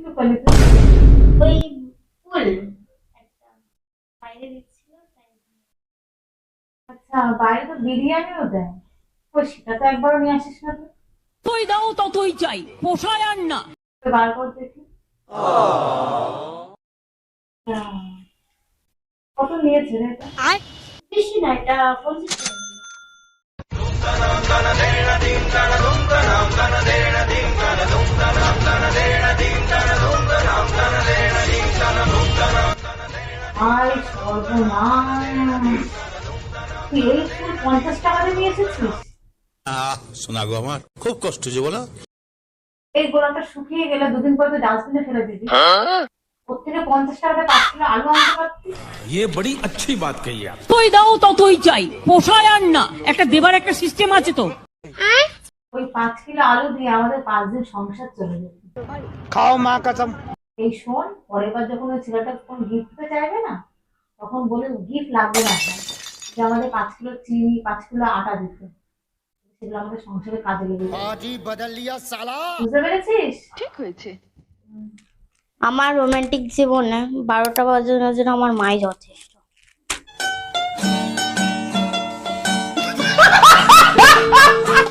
क्यों कर लेते हो? ওই ফুল একটা বাইরে দিচ্ছিল তাই। अच्छा বাইরে তো বিরিয়ানিও দেয়। কই সেটা তো একবারও নিয়ে আসিস না তুই। যতই দাও ততই চাই, পোষায় আর না। তো বার কর দেখি। আচ্ছা, কত নিয়েছে রে এটা? বেশি না, এটা 50 টাকা। আয় সর্বনাশ, তুই এই ফুল 50 টাকা দিয়ে নিয়ে এসেছিস? শোনা গো আমার খুব কষ্ট যে বলো। এই গোলাটা শুকিয়ে গেলে দুদিন পর তুই ডাস্টবিনে ফেলে দিবি। ওর থেকে 50 টাকাতে 5 কিলো আলু আনতে পারতিস। ये बड़ी अच्छी बात कही आप। যতই দাও ততই চাই, পোষায় আর না। একটা দেবার একটা সিস্টেম আছে তো। ওই 5 কিলো আলু দিয়ে আমাদের 5 দিন সংসার চলে যেত। खाओ माँ कसम। এই শোন, পরের বার যখন ওই ছেলেটা কোন গিফট দিতে চাইবে না, তখন বলে গিফট লাগবে না আপনার, যে আমাদের 5 কিলো চিনি 5 কিলো আটা দিতে, সেগুলো আমাদের সংসারে কাজে লেগে যাবে। आज ही बदल लिया साला। বুঝতে পেরেছিস? আমার রোমান্টিক জীবনে 12টা বাজানোর জন্য আমার মাই যথেষ্ট।